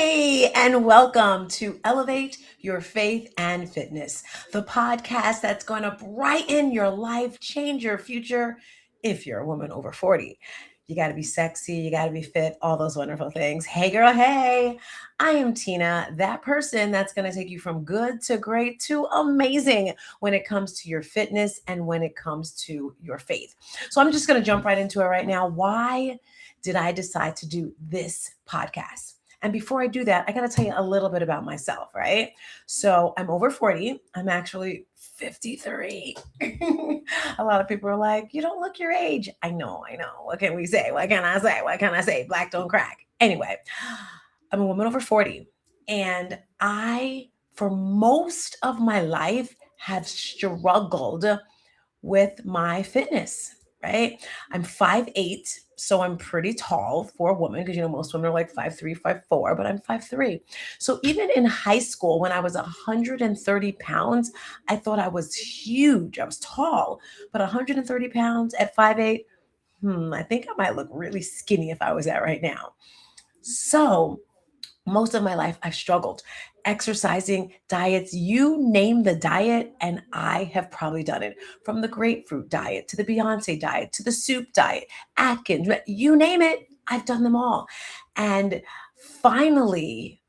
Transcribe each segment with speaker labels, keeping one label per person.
Speaker 1: Hey, and welcome to Elevate Your Faith and Fitness, the podcast that's going to brighten your life, change your future if you're a woman over 40. You got to be sexy, you got to be fit, all those wonderful things. Hey, girl, hey, I am Tina, that person that's going to take you from good to great to amazing when it comes to your fitness and when it comes to your faith. So I'm just going to jump right into it right now. Why did I decide to do this podcast? And before I do that, I got to tell you a little bit about myself, right? So I'm over 40. I'm actually 53. A lot of people are like, you don't look your age. I know, I know. What can we say? What can I say? What can I say? Black don't crack. Anyway, I'm a woman over 40. And for most of my life, have struggled with my fitness, right? I'm 5'8", so I'm pretty tall for a woman because most women are like 5'3", 5'4", but I'm 5'3". So even in high school, when I was 130 pounds, I thought I was huge. I was tall, but 130 pounds at 5'8", I think I might look really skinny if I was that right now. So most of my life, I've struggled. Exercising, diets, you name the diet, and I have probably done it. From the grapefruit diet to the Beyonce diet to the soup diet, Atkins, you name it, I've done them all. And finally,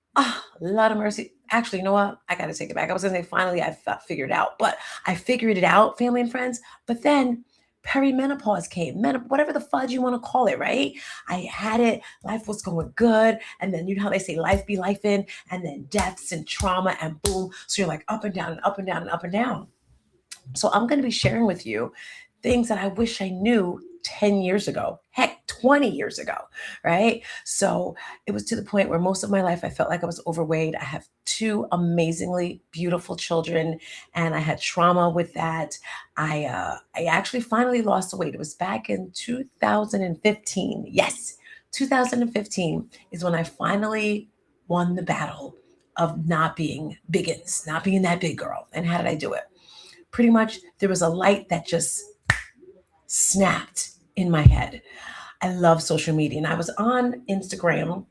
Speaker 1: Lord of mercy. Actually, you know what? I got to take it back. I was going to say finally I figured it out, but I figured it out, family and friends. But then perimenopause came, whatever the fudge you want to call it, right? I had it, life was going good. And then you know how they say life be life in, and then deaths and trauma and boom. So you're like up and down and up and down and up and down. So I'm going to be sharing with you things that I wish I knew 10 years ago, heck, 20 years ago, right? So it was to the point where most of my life I felt like I was overweight. I have two amazingly beautiful children, and I had trauma with that. I actually finally lost the weight. It was back in 2015. Yes, 2015 is when I finally won the battle of not being biggins, not being that big girl. And how did I do it? Pretty much there was a light that just snapped in my head. I love social media. And I was on Instagram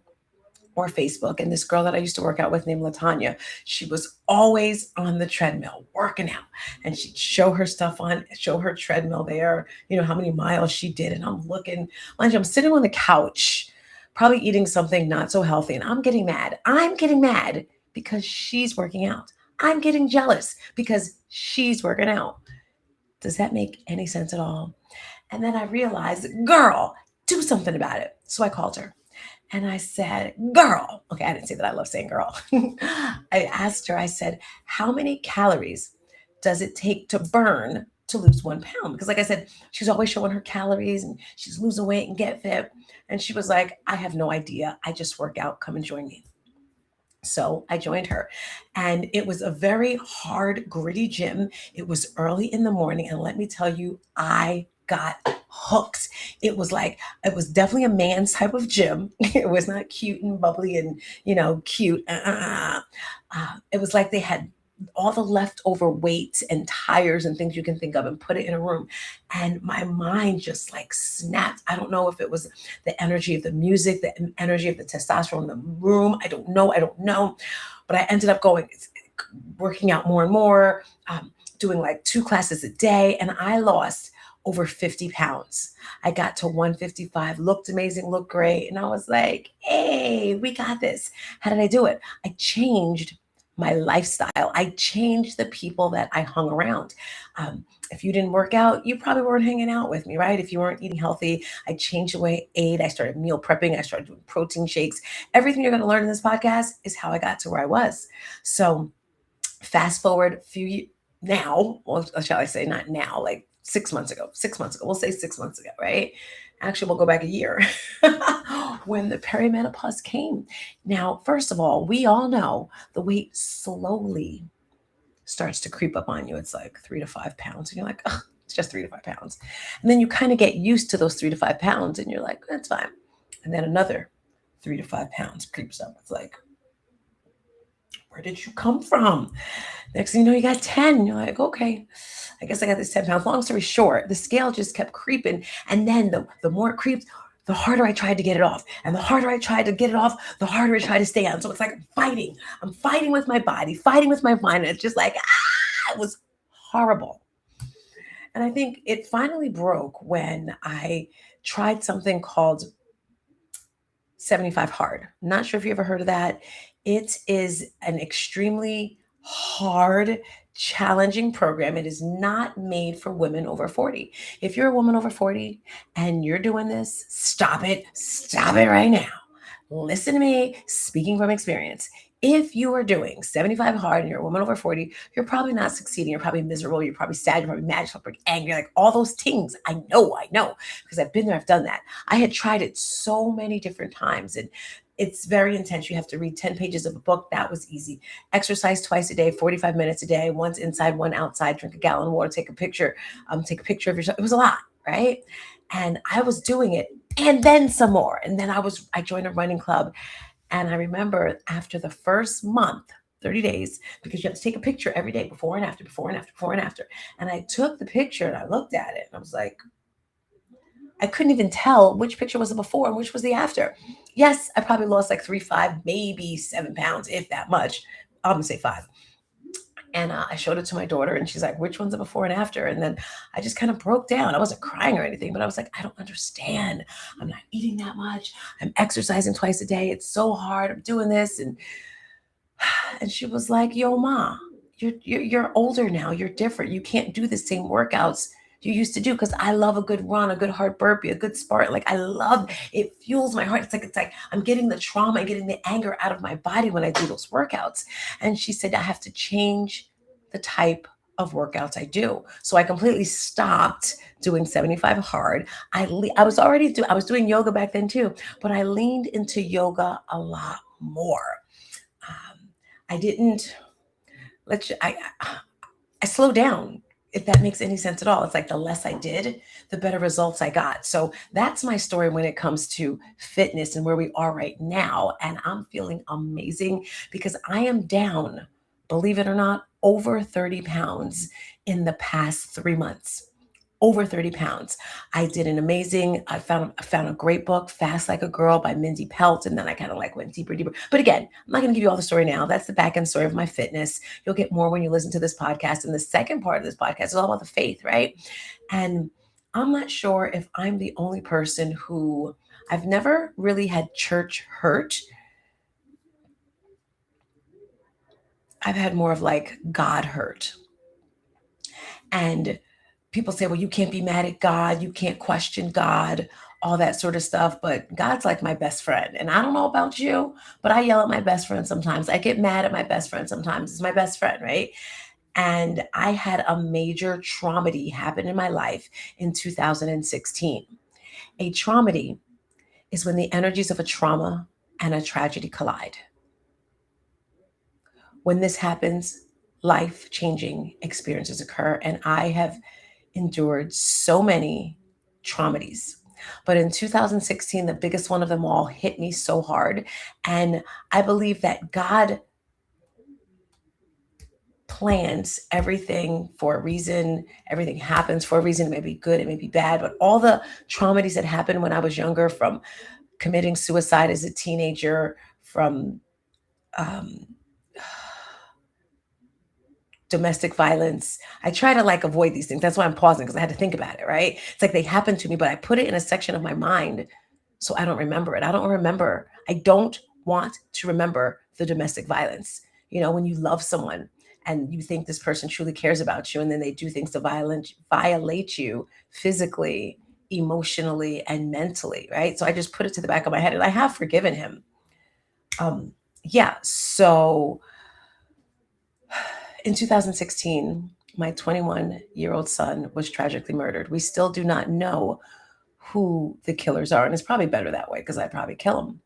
Speaker 1: or Facebook, and this girl that I used to work out with named Latanya, she was always on the treadmill working out. And she'd show her stuff show her treadmill there, how many miles she did. And I'm looking, mind you, I'm sitting on the couch, probably eating something not so healthy. And I'm getting mad. I'm getting mad because she's working out. I'm getting jealous because she's working out. Does that make any sense at all? And then I realized, girl, do something about it. So I called her and I said, girl, okay, I didn't say that I love saying girl. I asked her, I said, how many calories does it take to burn to lose 1 pound? Because like I said, she's always showing her calories and she's losing weight and get fit. And she was like, I have no idea. I just work out. Come and join me. So I joined her, and it was a very hard, gritty gym. It was early in the morning. And let me tell you, I got hooked. It was definitely a man's type of gym. It was not cute and bubbly and, cute. It was like they had all the leftover weights and tires and things you can think of and put it in a room. And my mind just like snapped. I don't know if it was the energy of the music, the energy of the testosterone in the room. I don't know. But I ended up working out more and more, doing like 2 classes a day. And I lost over 50 pounds. I got to 155, looked amazing, looked great. And I was like, hey, we got this. How did I do it? I changed my lifestyle. I changed the people that I hung around. If you didn't work out, you probably weren't hanging out with me, right? If you weren't eating healthy, I changed the way I ate. I started meal prepping. I started doing protein shakes. Everything you're going to learn in this podcast is how I got to where I was. So fast forward now, well, shall I say not now, like 6 months ago, we'll say 6 months ago, right? Actually, we'll go back a year when the perimenopause came. Now, first of all, we all know the weight slowly starts to creep up on you. It's like 3 to 5 pounds. And you're like, oh, it's just 3 to 5 pounds. And then you kind of get used to those 3 to 5 pounds and you're like, that's fine. And then another 3 to 5 pounds creeps up. It's like, where did you come from? Next thing you know, you got 10. You're like, okay, I guess I got this 10 pounds. Long story short, the scale just kept creeping. And then the more it creeps, the harder I tried to get it off. And the harder I tried to get it off, the harder I tried to stay on. So it's like I'm fighting. I'm fighting with my body, fighting with my mind. And it's just like, it was horrible. And I think it finally broke when I tried something called 75 Hard. Not sure if you ever heard of that. It is an extremely hard, challenging program. It is not made for women over 40. If you're a woman over 40 and you're doing this, stop it. Stop it right now. Listen to me, speaking from experience. If you are doing 75 hard and you're a woman over 40, you're probably not succeeding. You're probably miserable. You're probably sad. You're probably mad. You're probably angry. Like all those things. I know, because I've been there. I've done that. I had tried it so many different times, and it's very intense. You have to read 10 pages of a book. That was easy. Exercise twice a day, 45 minutes a day, once inside, one outside, drink a gallon of water, take a picture of yourself. It was a lot, right? And I was doing it and then some more. And then I joined a running club. And I remember after the first month, 30 days, because you have to take a picture every day, before and after, before and after, before and after. And I took the picture and I looked at it and I was like, I couldn't even tell which picture was the before and which was the after. Yes, I probably lost like 3, 5, maybe 7 pounds, if that much. I'm gonna say 5. And I showed it to my daughter, and she's like, "Which one's the before and after?" And then I just kind of broke down. I wasn't crying or anything, but I was like, "I don't understand. I'm not eating that much. I'm exercising twice a day. It's so hard. I'm doing this." And she was like, "Yo, ma, you're older now. You're different. You can't do the same workouts you used to do." Because I love a good run, a good hard burpee, a good Spartan. Like I love it. Fuels my heart. It's like I'm getting the trauma and getting the anger out of my body when I do those workouts. And she said I have to change the type of workouts I do. So I completely stopped doing 75 hard. I was doing yoga back then too, but I leaned into yoga a lot more. I didn't let's I slowed down, if that makes any sense at all. It's like the less I did, the better results I got. So that's my story when it comes to fitness and where we are right now. And I'm feeling amazing because I am down, believe it or not, over 30 pounds in the past 3 months. Over 30 pounds. I found a great book, Fast Like a Girl by Mindy Pelt. And then I kind of like went deeper. But again, I'm not going to give you all the story now. That's the back end story of my fitness. You'll get more when you listen to this podcast. And the second part of this podcast is all about the faith, right? And I'm not sure if I'm the only person who I've never really had church hurt. I've had more of like God hurt. And people say, well, you can't be mad at God, you can't question God, all that sort of stuff. But God's like my best friend. And I don't know about you, but I yell at my best friend sometimes. I get mad at my best friend sometimes. It's my best friend, right? And I had a major traumedy happen in my life in 2016. A traumedy is when the energies of a trauma and a tragedy collide. When this happens, life changing experiences occur. And I have endured so many traumedies. But in 2016, the biggest one of them all hit me so hard. And I believe that God plans everything for a reason. Everything happens for a reason. It may be good, it may be bad, but all the traumedies that happened when I was younger, from committing suicide as a teenager, from um, domestic violence. I try to like avoid these things. That's why I'm pausing, because I had to think about it, right? It's like they happened to me, but I put it in a section of my mind so I don't remember it. I don't remember. I don't want to remember the domestic violence. You know, when you love someone and you think this person truly cares about you, and then they do things to violate you physically, emotionally, and mentally, right? So I just put it to the back of my head, and I have forgiven him. Yeah. So in 2016, my 21-year-old son was tragically murdered. We still do not know who the killers are, and it's probably better that way because I'd probably kill them.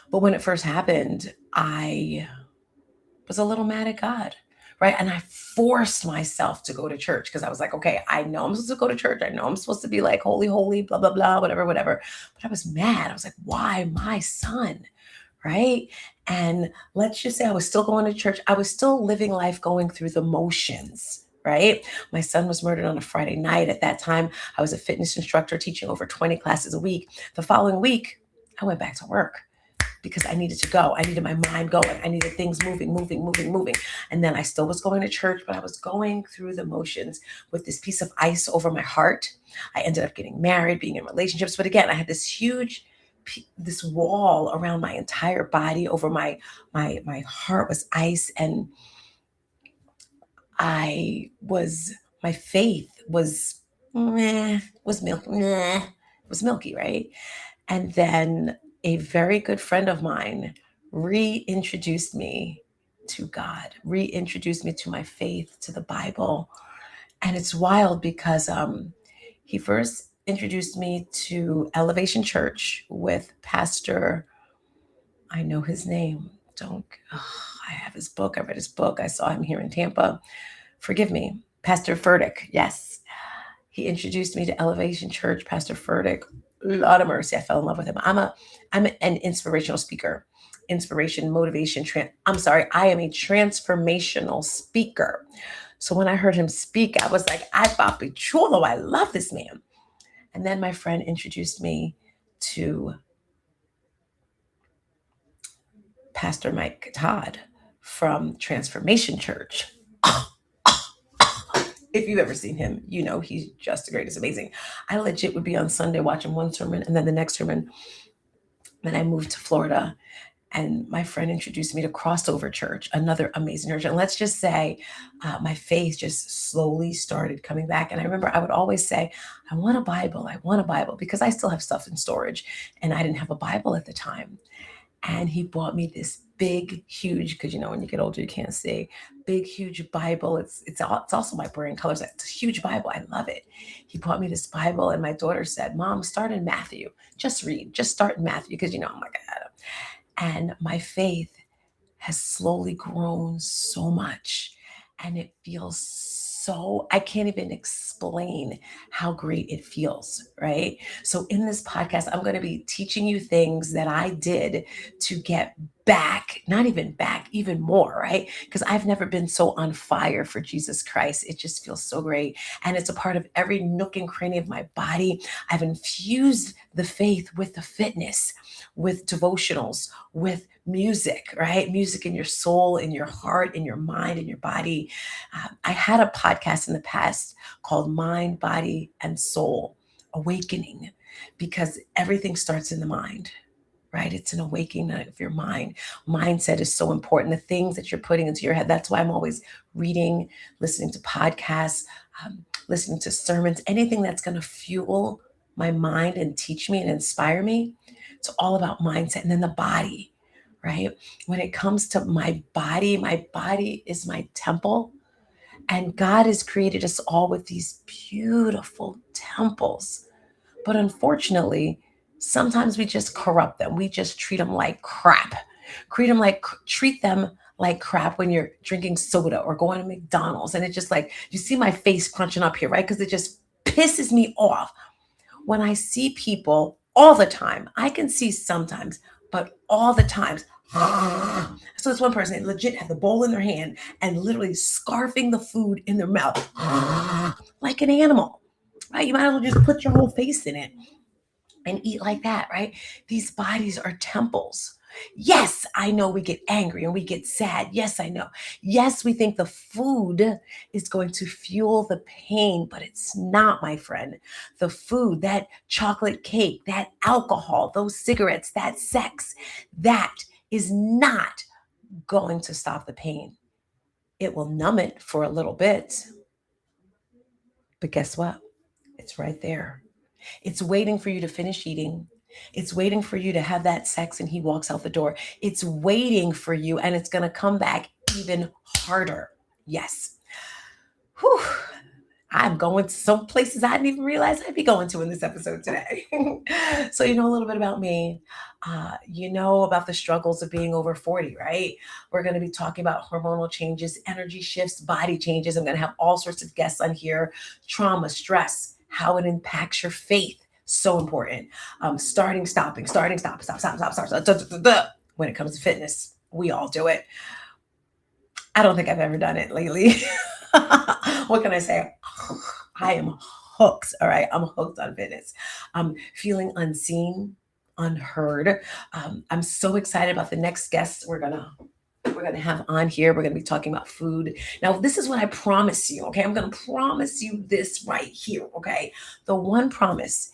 Speaker 1: But when it first happened, I was a little mad at God, right? And I forced myself to go to church because I was like, okay, I know I'm supposed to go to church. I know I'm supposed to be like holy, holy, blah, blah, blah, whatever. But I was mad. I was like, why my son? Right? And let's just say I was still going to church. I was still living life, going through the motions, right? My son was murdered on a Friday night. At that time, I was a fitness instructor teaching over 20 classes a week. The following week, I went back to work because I needed to go. I needed my mind going. I needed things moving, moving, moving, moving. And then I still was going to church, but I was going through the motions with this piece of ice over my heart. I ended up getting married, being in relationships. But again, I had this huge, this wall around my entire body. Over my heart was ice. And my faith was milky, right? And then a very good friend of mine reintroduced me to God, reintroduced me to my faith, to the Bible. And it's wild because he first introduced me to Elevation Church with Pastor, I know his name. I have his book. I read his book. I saw him here in Tampa. Forgive me. Pastor Furtick. Yes. He introduced me to Elevation Church, Pastor Furtick. Lot of mercy. I fell in love with him. I'm an inspirational speaker. Inspiration, motivation, I am a transformational speaker. So when I heard him speak, I was like, "Ay, papi chulo, I love this man." And then my friend introduced me to Pastor Mike Todd from Transformation Church. If you've ever seen him, you know he's just the greatest, amazing. I legit would be on Sunday watching one sermon and then the next sermon. Then I moved to Florida and my friend introduced me to Crossover Church, another amazing church. And let's just say my faith just slowly started coming back. And I remember I would always say, I want a Bible, because I still have stuff in storage and I didn't have a Bible at the time. And he bought me this big, huge, because when you get older, you can't see, big, huge Bible. It's also my brain colors. It's a huge Bible. I love it. He bought me this Bible, and my daughter said, "Mom, start in Matthew. Just read. Just start in Matthew," because I'm like, and my faith has slowly grown so much, and it feels so, I can't even explain how great it feels, right? So in this podcast, I'm going to be teaching you things that I did to get back, not even back, even more, right? Because I've never been so on fire for Jesus Christ. It just feels so great. And it's a part of every nook and cranny of my body. I've infused the faith with the fitness, with devotionals, with music, right? Music in your soul, in your heart, in your mind, in your body. I had a podcast in the past called Mind, Body, and Soul Awakening, because everything starts in the mind, right? It's an awakening of your mind. Mindset is so important. The things that you're putting into your head. That's why I'm always reading, listening to podcasts, listening to sermons, anything that's going to fuel my mind and teach me and inspire me. It's all about mindset. And then the body, right? When it comes to my body is my temple. And God has created us all with these beautiful temples. But unfortunately, sometimes we just corrupt them. We just treat them like crap. Treat them like crap when you're drinking soda or going to McDonald's. And it's just like, you see my face crunching up here, right? Because it just pisses me off when I see people all the time. I can see sometimes, but all the times. So this one person legit had the bowl in their hand and literally scarfing the food in their mouth like an animal, right? You might as well just put your whole face in it and eat like that, right? These bodies are temples. Yes, I know we get angry and we get sad. Yes, I know. Yes, we think the food is going to fuel the pain, but it's not, my friend. The food, that chocolate cake, that alcohol, those cigarettes, that sex, that is not going to stop the pain. It will numb it for a little bit. But guess what? It's right there. It's waiting for you to finish eating. It's waiting for you to have that sex and he walks out the door. It's waiting for you, and it's going to come back even harder. Yes. Whew. I'm going to some places I didn't even realize I'd be going to in this episode today. So, a little bit about me. About the struggles of being over 40, right? We're going to be talking about hormonal changes, energy shifts, body changes. I'm going to have all sorts of guests on here. Trauma, stress, how it impacts your faith. So important. Starting, stopping, starting, stop. When it comes to fitness, we all do it. I don't think I've ever done it lately. What can I say? I am hooked. All right. I'm hooked on fitness. I'm feeling unseen, unheard. I'm so excited about the next guests we're gonna have on here. We're gonna be talking about food. Now, this is what I promise you, okay? I'm gonna promise you this right here, okay? The one promise,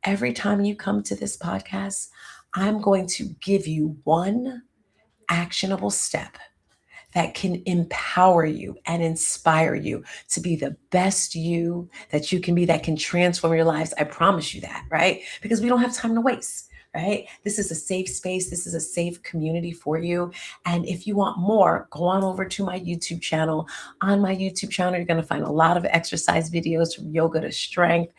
Speaker 1: every time you come to this podcast, I'm going to give you one actionable step that can empower you and inspire you to be the best you that you can be, that can transform your lives. I promise you that, right? Because we don't have time to waste. Right? This is a safe space. This is a safe community for you. And if you want more, go on over to my YouTube channel. On my YouTube channel, you're going to find a lot of exercise videos from yoga to strength.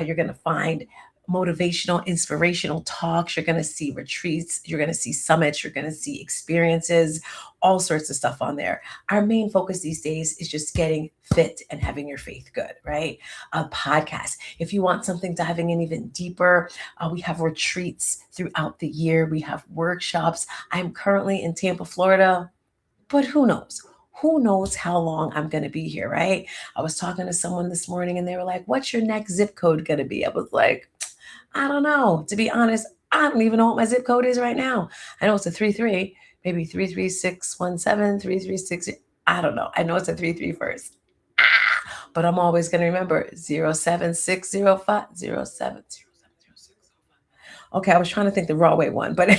Speaker 1: You're going to find motivational, inspirational talks. You're going to see retreats. You're going to see summits. You're going to see experiences, all sorts of stuff on there. Our main focus these days is just getting fit and having your faith good, right? A podcast. If you want something diving in even deeper, we have retreats throughout the year. We have workshops. I'm currently in Tampa, Florida, but who knows? Who knows how long I'm going to be here, right? I was talking to someone this morning and they were like, what's your next zip code going to be? I was like, I don't know. To be honest, I don't even know what my zip code is right now. I know it's a 33, maybe 33617, 336. I don't know. I know it's a 33 first. But I'm always going to remember 07605 Okay, I was trying to think the Broadway one, but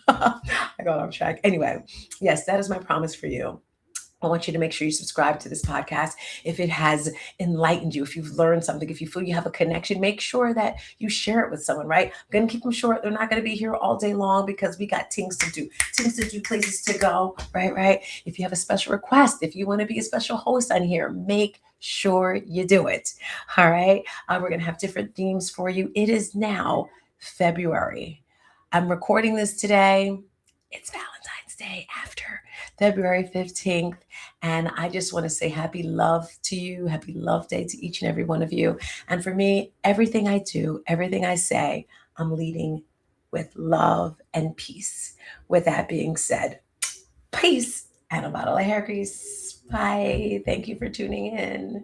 Speaker 1: I got off track. Anyway, yes, that is my promise for you. I want you to make sure you subscribe to this podcast. If it has enlightened you, if you've learned something, if you feel you have a connection, make sure that you share it with someone, right? I'm going to keep them short. They're not going to be here all day long because we got things to do, places to go, right? If you have a special request, if you want to be a special host on here, make sure you do it. All right. We're going to have different themes for you. It is now February. I'm recording this today. It's Valentine's Day after February 15th. And I just want to say happy love to you. Happy love day to each and every one of you. And for me, everything I do, everything I say, I'm leading with love and peace. With that being said, peace and a bottle of hair grease. Bye. Thank you for tuning in.